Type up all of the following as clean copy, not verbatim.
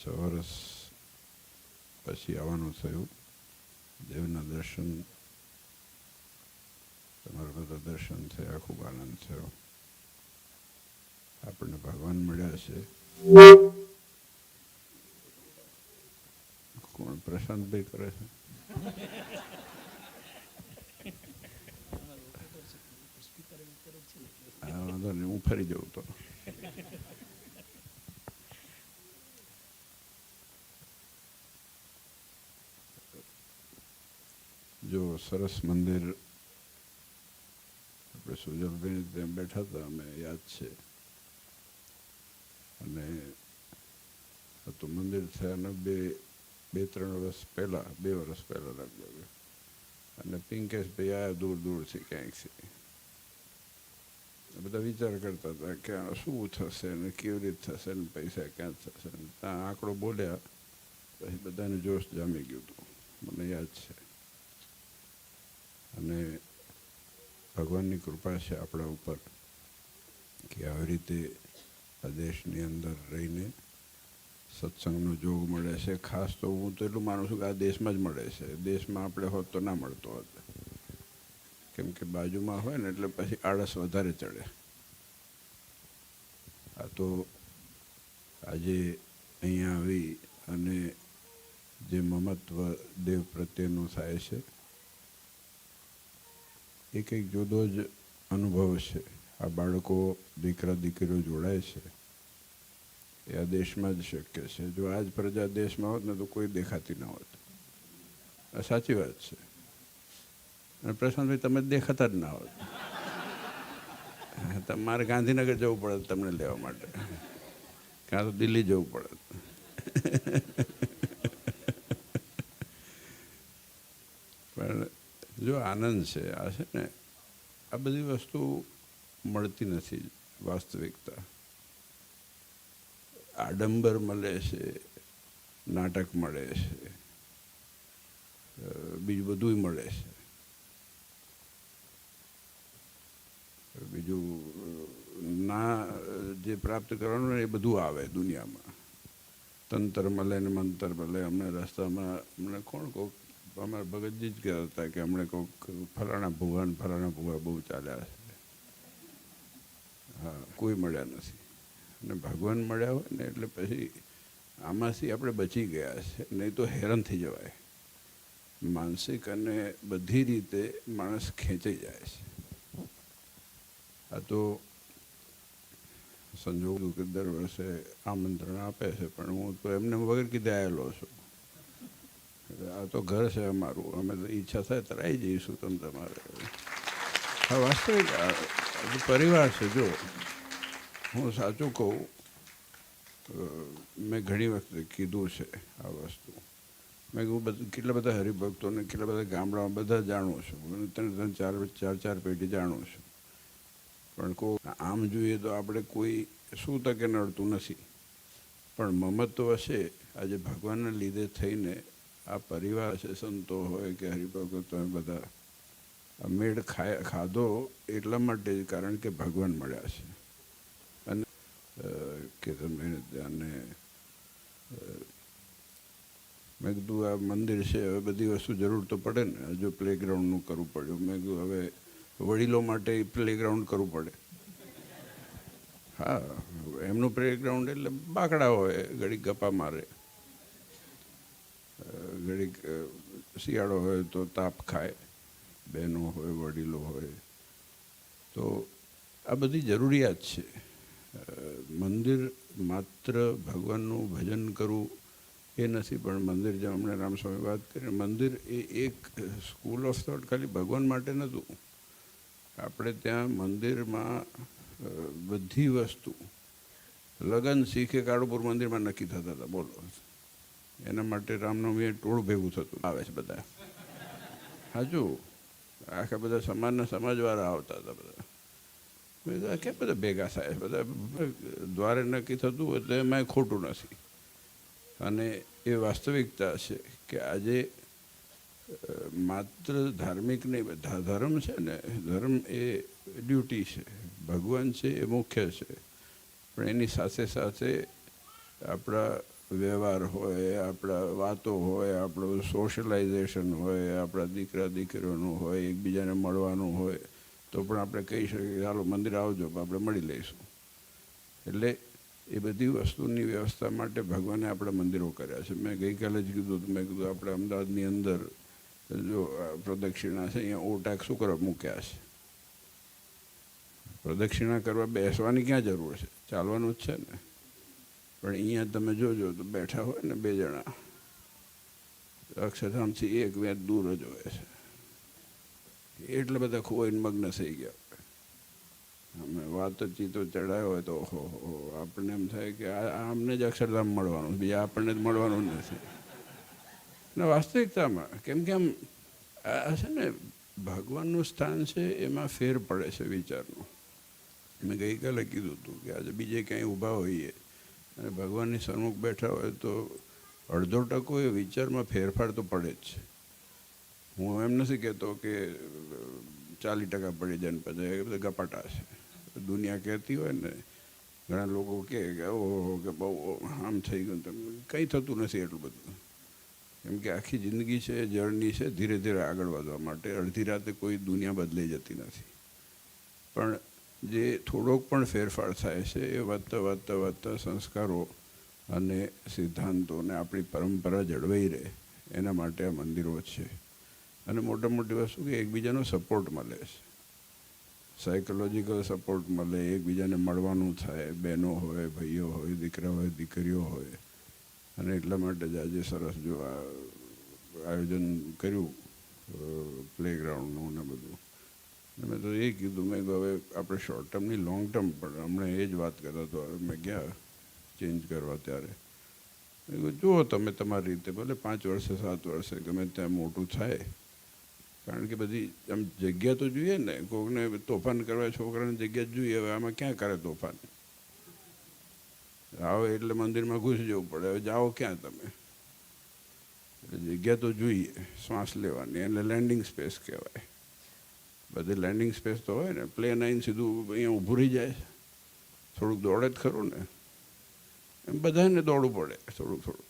6 વર્ષ પછી આવવાનું થયું. દેવના દર્શન, તમારા બધા દર્શન થયા, ખૂબ આનંદ થયો. આપણને ભગવાન મળ્યા છે. કોણ પ્રશાંતભાઈ કરે છે? વાંધો નહીં, હું ફરી જઉં તો. જો સરસ મંદિર, આપણે સુજલભાઈ ત્યાં બેઠા હતા, અમે યાદ છે. અને તો મંદિર થયાને બે ત્રણ વર્ષ પહેલાં, 2 વર્ષ પહેલાં લગભગ. અને પિંકેશભાઈ આવ્યા દૂર દૂરથી ક્યાંકથી. બધા વિચાર કરતા હતા કે આ શું થશે ને કેવી રીતે થશે ને પૈસા ક્યાં થશે ને. ત્યાં આંકડો બોલ્યા પછી બધાને જોશ જામી ગયું હતું, મને યાદ છે. અને ભગવાનની કૃપા છે આપણા ઉપર કે આવી રીતે આ દેશની અંદર રહીને સત્સંગનો જોગ મળે છે. ખાસ તો હું તો એટલું માનું છું કે આ દેશમાં જ મળે છે. દેશમાં આપણે હોત તો ના મળતો હોત, કેમ કે બાજુમાં હોય ને એટલે પછી આળસ વધારે ચડે. આ તો આજે અહીંયા આવી અને જે મમત્વ દેવ પ્રત્યેનું થાય છે એ કંઈક જુદો જ અનુભવ છે. આ બાળકો, દીકરા દીકરીઓ જોડાય છે એ આ દેશમાં જ શક્ય છે. જો આ જ પ્રજા દેશમાં હોત ને તો કોઈ દેખાતી ન હોત. આ સાચી વાત છે. અને પ્રશાંતભાઈ તમે દેખાતા જ ના હોત. તમારે ગાંધીનગર જવું પડે તમને લેવા માટે, કાં તો દિલ્હી જવું પડે. પણ જો આનંદ છે, આ છે ને, આ બધી વસ્તુ મળતી નથી. વાસ્તવિકતા આડંબર મળે છે, નાટક મળે છે, બીજું બધું મળે છે. બીજું ના જે પ્રાપ્ત કરવાનું એ બધું આવે દુનિયામાં. તંત્ર મળે ને મંતર મળે. અમને રસ્તામાં અમને કોણ કોક અમારા ભગતજી જ કહેતા હતા કે હમણે કોક ફલાણા ભુવા બહુ ચાલ્યા છે. હા, કોઈ મળ્યા નથી. અને ભગવાન મળ્યા હોય ને એટલે પછી આમાંથી આપણે બચી ગયા છે, નહીં તો હેરાન થઈ જવાય. માનસિક અને બધી રીતે માણસ ખેંચાઈ જાય છે. આ તો સંજોગ કે દર વર્ષે આમંત્રણ આપે છે, પણ હું તો એમને વગર કીધે આવેલો છું. આ તો ઘર છે અમારું. અમે તો ઈચ્છા થાય ત્યારે આવી જઈશું તમે તમારે. હા, વાસ્તવિક પરિવાર છે. જો હું સાચું કહું, મેં ઘણી વખતે કીધું છે આ વસ્તુ. મેં હું કેટલા બધા હરિભક્તોને કેટલા બધા ગામડામાં બધા જાણું છું. 3-4 પેઢી જાણું છું. પણ આમ જોઈએ તો આપણે કોઈ શું તકે નડતું નથી. પણ મમત્વ છે. આજે ભગવાનના લીધે થઈને આ પરિવાર છે, સંતો હોય કે હરિભક્તો બધા મેળ ખાધો એટલા માટે જ, કારણ કે ભગવાન મળ્યા છે. અને કે તમે અને મેં કીધું આ મંદિર છે, હવે બધી વસ્તુ જરૂર તો પડે ને. હજુ પ્લેગ્રાઉન્ડનું કરવું પડ્યું. મેં કીધું હવે વડીલો માટે પ્લેગ્રાઉન્ડ કરવું પડે. હા, એમનું પ્લેગ્રાઉન્ડ એટલે બાકડા હોય, ઘડીક ગપ્પા મારે, ઘડીક શિયાળો હોય તો તાપ ખાય, બહેનો હોય, વડીલો હોય. તો આ બધી જરૂરિયાત છે. મંદિર માત્ર ભગવાનનું ભજન કરવું એ નથી, પણ મંદિર, જેમ હમણાં રામસ્વામી વાત કરી, મંદિર એ એક સ્કૂલ ઓફ થોટ ખાલી ભગવાન માટે નહોતું. આપણે ત્યાં મંદિરમાં બધી વસ્તુ, લગન શીખે કાળુપુર મંદિરમાં નક્કી થતા હતા. બોલો, એના માટે રામનવમી ટોળું ભેગું થતું આવે છે બધા. હાજુ આખા બધા સમાજના સમાજવાળા આવતા હતા બધા. કેમ બધા ભેગા થાય? બધા દ્વારે નક્કી થતું હોય તો એમાંય ખોટું નથી. અને એ વાસ્તવિકતા છે કે આજે માત્ર ધાર્મિક નહીં, બધા ધર્મ છે ને, ધર્મ એ ડ્યુટી છે, ભગવાન છે એ મુખ્ય છે. પણ એની સાથે સાથે આપણા વ્યવહાર હોય, આપણા વાતો હોય, આપણું સોશિયલાઇઝેશન હોય, આપણા દીકરા દીકરીઓનું હોય, એકબીજાને મળવાનું હોય, તો પણ આપણે કહી શકીએ ચાલો મંદિર આવજો, આપણે મળી લઈશું. એટલે એ બધી વસ્તુની વ્યવસ્થા માટે ભગવાને આપણા મંદિરો કર્યા છે. મેં ગઈકાલે જ કીધું હતું, મેં કીધું આપણે અમદાવાદની અંદર જો પ્રદક્ષિણા છે, અહીંયા ઓટાક શું કરવા મૂક્યા છે? પ્રદક્ષિણા કરવા બેસવાની ક્યાં જરૂર છે? ચાલવાનું જ છે ને. પણ અહીંયા તમે જોજો તો બેઠા હોય ને 2 જણા, અક્ષરધામથી 1 વેત દૂર જ હોય છે. એટલે બધા ખોઈને મગ્ન થઈ ગયા. અમે વાતચીતો ચડાયો હોય તો ઓહો આપણને એમ થાય કે આમને જ અક્ષરધામ મળવાનું, બીજા આપણને જ મળવાનું નથી. ને વાસ્તવિકતામાં કેમ કે આમ આ છે ને ભગવાનનું સ્થાન છે, એમાં ફેર પડે છે વિચારનો. મેં ગઈકાલે કીધું હતું કે આજે બીજે ક્યાંય ઊભા હોઈએ અને ભગવાનની સન્મુખ બેઠા હોય તો 1/2% એ વિચારમાં ફેરફાર તો પડે જ છે. હું એમ નથી કહેતો કે 40% પડી જાય ને પછી એ બધા ગપાટા છે. દુનિયા કહેતી હોય ને, ઘણા લોકો કહે કે ઓહો કે બહુ આમ થઈ ગયું, કંઈ થતું નથી એટલું બધું. કેમ કે આખી જિંદગી છે, જર્ની છે ધીરે ધીરે આગળ વધવા માટે. અડધી રાતે કોઈ દુનિયા બદલાઈ જતી નથી. પણ જે થોડોક પણ ફેરફાર થાય છે એ વધતા વધતા વધતા સંસ્કારો અને સિદ્ધાંતોને આપણી પરંપરા જળવાઈ રહે એના માટે આ મંદિરો છે. અને મોટા મોટી વસ્તુ કે એકબીજાનો સપોર્ટ મળે છે, સાયકોલોજીકલ સપોર્ટ મળે, એકબીજાને મળવાનું થાય, બહેનો હોય, ભાઈઓ હોય, દીકરા હોય, દીકરીઓ હોય. અને એટલા માટે જ આજે સરસ જો આ આયોજન કર્યું પ્લેગ્રાઉન્ડનું ને બધું. મેં તો એ કીધું, મેં હવે આપણે શોર્ટ ટર્મની લોંગ ટર્મ પણ હમણાં એ જ વાત કરતા હતો. મેં ગયા ચેન્જ કરવા ત્યારે મેં કહ્યું જુઓ તમે તમારી રીતે, ભલે 5 વર્ષે 7 વર્ષે ગમે ત્યાં મોટું થાય. કારણ કે બધી આમ જગ્યા તો જોઈએ ને, કોઈને તોફાન કરવા છોકરાને જગ્યા જ જોઈએ. હવે આમાં ક્યાં કરે તોફાન? આવો એટલે મંદિરમાં ઘૂસી જવું પડે. હવે જાઓ ક્યાં તમે? એટલે જગ્યા તો જોઈએ શ્વાસ લેવાની, એટલે લેન્ડિંગ સ્પેસ કહેવાય. બધી લેન્ડિંગ સ્પેસ તો હોય ને. પ્લેન આવીને સીધું અહીંયા ઊભું રહી જાય, થોડુંક દોડે જ ખરું ને. એમ બધાને દોડવું પડે થોડુંક થોડુંક.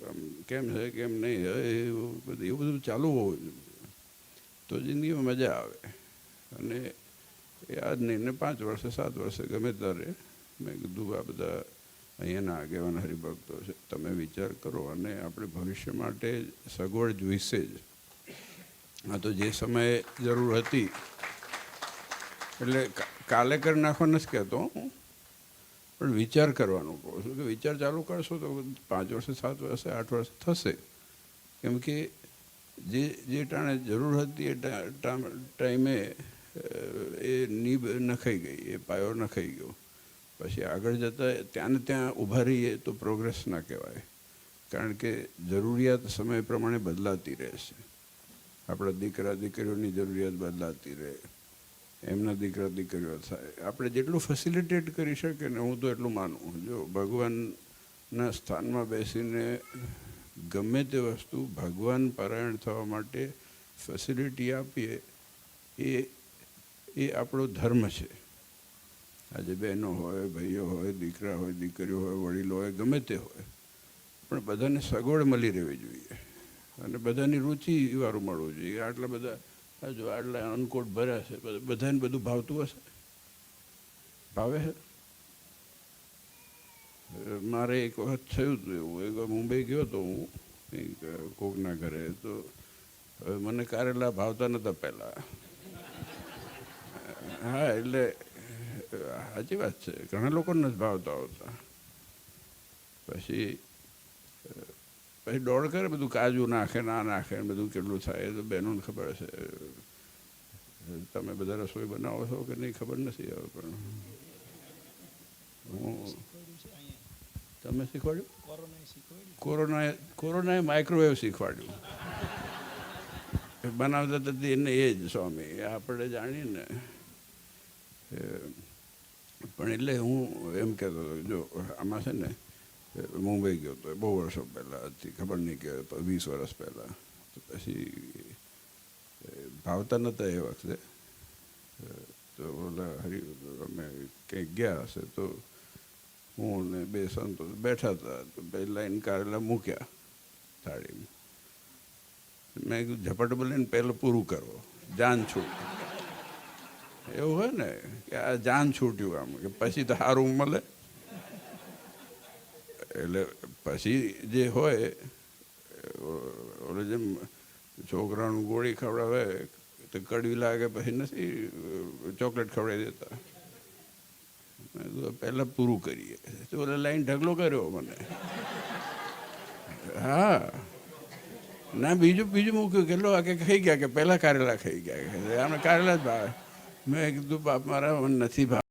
આમ કેમ છે કેમ નહીં, એવું બધું ચાલુ હોવું જોઈએ તો જિંદગીમાં મજા આવે. અને યાદ નહીં ને 5 વર્ષે 7 વર્ષે ગમે ત્યારે મેં કીધું આ બધા અહીંયાના આગેવાન હરિભક્તો છે, તમે વિચાર કરો. અને આપણે ભવિષ્ય માટે સગવડ જોઈશે જ. આ તો જે સમયે જરૂર હતી એટલે કાલે કરી નાખવા નથી કહેતો, પણ વિચાર કરવાનું કહું છું કે વિચાર ચાલુ કરશો તો 5 વર્ષે 7 વર્ષે 8 વર્ષે થશે. કેમ કે જે ટાણે જરૂર હતી એ ટાઈમે એ નીબ નખાઈ ગઈ, એ પાયો નખાઈ ગયો. પછી આગળ જતાં ત્યાં ને ત્યાં ઊભા રહીએ તો પ્રોગ્રેસ ના કહેવાય. કારણ કે જરૂરિયાત સમય પ્રમાણે બદલાતી રહે છે. આપણા દીકરા દીકરીઓની જરૂરિયાત બદલાતી રહે, એમના દીકરા દીકરીઓ થાય. આપણે જેટલું ફેસિલિટેટ કરી શકીએ ને, હું તો એટલું માનું. જો ભગવાનના સ્થાનમાં બેસીને ગમે તે વસ્તુ ભગવાન પારાયણ થવા માટે ફેસિલિટી આપીએ એ આપણો ધર્મ છે. આજે બહેનો હોય, ભાઈઓ હોય, દીકરા હોય, દીકરીઓ હોય, વડીલો હોય, ગમે તે હોય, પણ બધાને સગવડ મળી રહેવી જોઈએ અને બધાની રુચિવાળું મળવું જોઈએ. આટલા બધા જો આટલા અનકોટ ભર્યા છે, બધાને બધું ભાવતું હશે? ભાવે છે? મારે એક વખત થયું હતું એવું. એક મુંબઈ ગયો હતો હું કોકના ઘરે, તો મને કારેલા ભાવતા નહોતા પહેલાં. હા એટલે સાચી વાત છે, ઘણા લોકોને નથી ભાવતા હોતા. પછી દોડ કરે, બધું કાજુ નાખે, ના નાખે, બધું કેટલું થાય એ તો બહેનોને ખબર છે. તમે બધા રસોઈ બનાવો છો કે નહીં ખબર નથી હવે, પણ હું તમે શીખવાડ્યું? કોરોનાએ માઇક્રોવેવ શીખવાડ્યું. બનાવતા હતા એને એ જ સ્વામી, આપણે જાણીએ ને. પણ એટલે હું એમ કહેતો હતો, જો આમાં છે ને મુંબઈ ગયો હતો બહુ વર્ષો પહેલાં હતી, ખબર નહીં કે 20 વર્ષ પહેલાં. તો પછી ભાવતા નહોતા એ વખતે. તો ઓલા અમે કંઈક ગયા હશે તો હું ને બે સંતો બેઠા હતા તો બે લાઈન કારેલા મૂક્યા થાળીમાં. મેં કીધું ઝપટ બોલીને પહેલું પૂરું કરો, જાન છૂટ. એવું હોય ને કે આ જાન છૂટ્યું આમ કે પછી તો સારું મળે. એટલે પછી જે હોય ઓલે જેમ છોકરાનું ગોળી ખવડાવે તો કડવી લાગે પછી નથી ચોકલેટ ખવડાવી દેતા. પહેલાં પૂરું કરીએ તો ઓલે લાઈન ઢગલો કર્યો મને. હા ના બીજું મૂક્યું કેટલો કે ખાઈ ગયા કે પહેલાં કારેલા ખાઈ ગયા, આમને કારેલા જ ભાવે. મેં કીધું બાપ મારા મને નથી ભાવ.